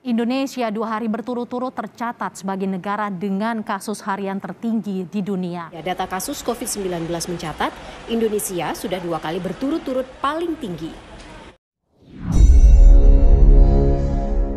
Indonesia 2 hari berturut-turut tercatat sebagai negara dengan kasus harian tertinggi di dunia. Data kasus COVID-19 mencatat Indonesia sudah 2 kali berturut-turut paling tinggi.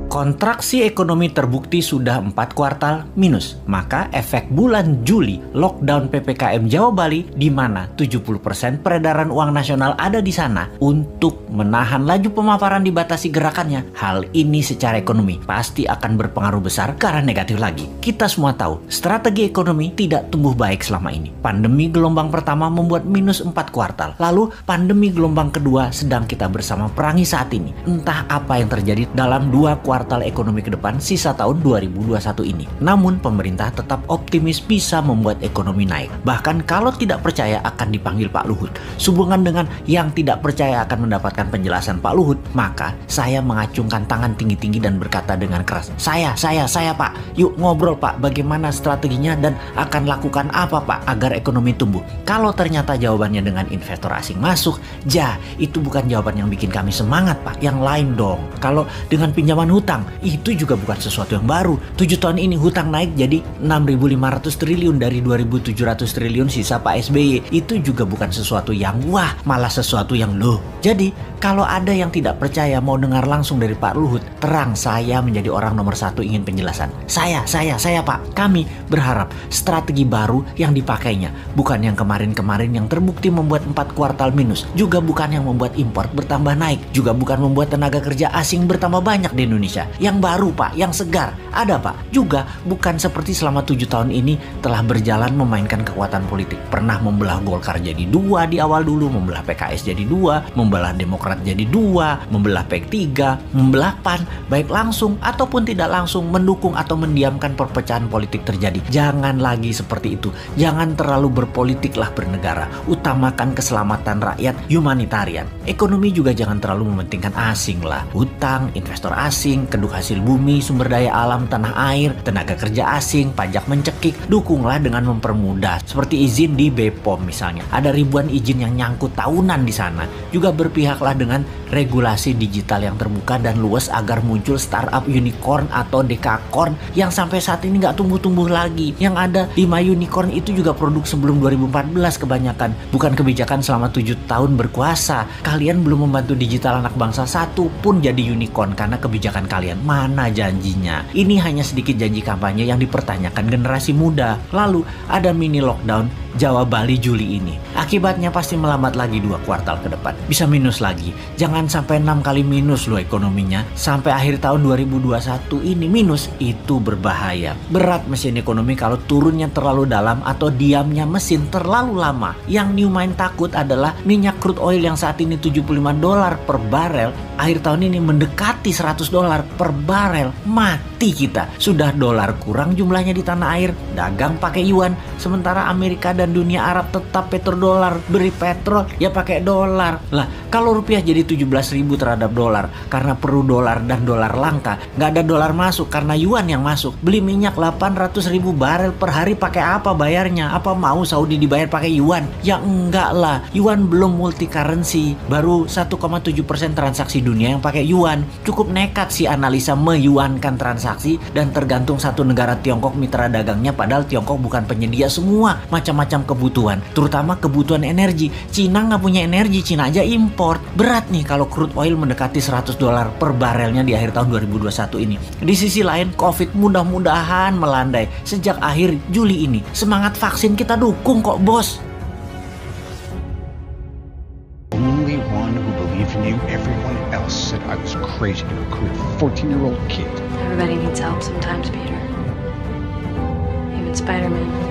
Kontraksi ekonomi terbukti sudah 4 kuartal minus. Maka efek bulan Juli lockdown PPKM Jawa Bali di mana 70% peredaran uang nasional ada di sana untuk menahan laju pemaparan dibatasi gerakannya. Hal ini secara ekonomi pasti akan berpengaruh besar ke arah negatif lagi. Kita semua tahu strategi ekonomi tidak tumbuh baik selama ini. Pandemi gelombang pertama membuat minus 4 kuartal. Lalu pandemi gelombang kedua sedang kita bersama perangi saat ini. Entah apa yang terjadi dalam 2 kuartal ekonomi ke depan sisa tahun 2021 ini. Namun pemerintah tetap optimis bisa membuat ekonomi naik. Bahkan kalau tidak percaya akan dipanggil Pak Luhut. Sehubungan dengan yang tidak percaya akan mendapatkan penjelasan Pak Luhut, maka saya mengacungkan tangan tinggi-tinggi dan berkata dengan keras, Saya Pak, yuk ngobrol Pak, bagaimana strateginya dan akan lakukan apa Pak agar ekonomi tumbuh. Kalau ternyata jawabannya dengan investor asing masuk, itu bukan jawaban yang bikin kami semangat Pak, yang lain dong. Kalau dengan pinjaman hutang, itu juga bukan sesuatu yang baru. 7 tahun ini hutang naik jadi 6.500 triliun dari 2.700 triliun sisa Pak SBY. Itu juga bukan sesuatu yang wah, malah sesuatu yang loh. Jadi kalau ada yang tidak percaya mau dengar langsung dari Pak Luhut, terang saya menjadi orang nomor 1 ingin penjelasan. Saya Pak, kami berharap strategi baru yang dipakainya. Bukan yang kemarin-kemarin yang terbukti membuat 4 kuartal minus. Juga bukan yang membuat impor bertambah naik. Juga bukan membuat tenaga kerja asing bertambah banyak di Indonesia. Yang baru Pak, yang segar. Ada Pak. Juga bukan seperti selama 7 tahun ini telah berjalan memainkan kekuatan politik. Pernah membelah Golkar jadi 2 di awal dulu, membelah PKS jadi 2, membelah Demokrat jadi 2, membelah PEK 3, membelah PAN, baik langsung ataupun tidak langsung mendukung atau mendiamkan perpecahan politik terjadi. Jangan lagi seperti itu. Jangan terlalu berpolitiklah bernegara. Utamakan keselamatan rakyat, humanitarian. Ekonomi juga jangan terlalu mementingkan asing lah. Hutang, investor asing, kedua hasil bumi, sumber daya alam, tanah air, tenaga kerja asing, pajak mencekik. Dukunglah dengan mempermudah. Seperti izin di BPOM misalnya. Ada ribuan izin yang nyangkut tahunan di sana. Juga berpihaklah dengan regulasi digital yang terbuka dan luas agar muncul startup unicorn atau dekakorn yang sampai saat ini nggak tumbuh-tumbuh lagi. Yang ada 5 unicorn itu juga produk sebelum 2014 kebanyakan. Bukan kebijakan selama 7 tahun berkuasa. Kalian belum membantu digital anak bangsa satu pun jadi unicorn karena kebijakan kalian. Mana janjinya? Ini hanya sedikit janji kampanye yang dipertanyakan generasi muda. Lalu ada mini lockdown Jawa Bali Juli ini. Akibatnya pasti melambat lagi 2 kuartal ke depan. Bisa minus lagi. Jangan sampai 6 kali minus loh ekonominya. Sampai akhir tahun 2021 ini minus. Itu berbahaya. Berat mesin ekonomi kalau turunnya terlalu dalam atau diamnya mesin terlalu lama. Yang New Mind takut adalah minyak crude oil yang saat ini $75 per barel. Akhir tahun ini mendekati $100 per barel. Mati kita. Sudah dolar kurang jumlahnya di tanah air. Dagang pakai yuan. Sementara Amerika dan dunia Arab tetap petrodolar. Beri petrol ya pakai dolar. Lah kalau rupiah jadi 17.000 terhadap dolar karena perlu dolar dan dolar langka. Nggak ada dolar masuk karena yuan yang masuk. Beli minyak 800.000 barel per hari pakai apa bayarnya? Apa mau Saudi dibayar pakai yuan? Ya enggak lah. Yuan belum multi currency. Baru 1,7% transaksi dunia yang pakai yuan. Cukup nekat sih analisa meyuankan transaksi dan tergantung satu negara Tiongkok mitra dagangnya padahal Tiongkok bukan penyedia semua macam-macam kebutuhan, terutama kebutuhan energi. Cina nggak punya energi, Cina aja import. Berat nih kalau crude oil mendekati $100 per barelnya di akhir tahun 2021 ini. Di sisi lain, COVID mudah-mudahan melandai sejak akhir Juli ini. Semangat vaksin kita dukung kok, bos. Only one who believed in you, everyone else said I was crazy to recruit a 14-year-old kid. Everybody needs help sometimes, Peter. Even Spider-Man.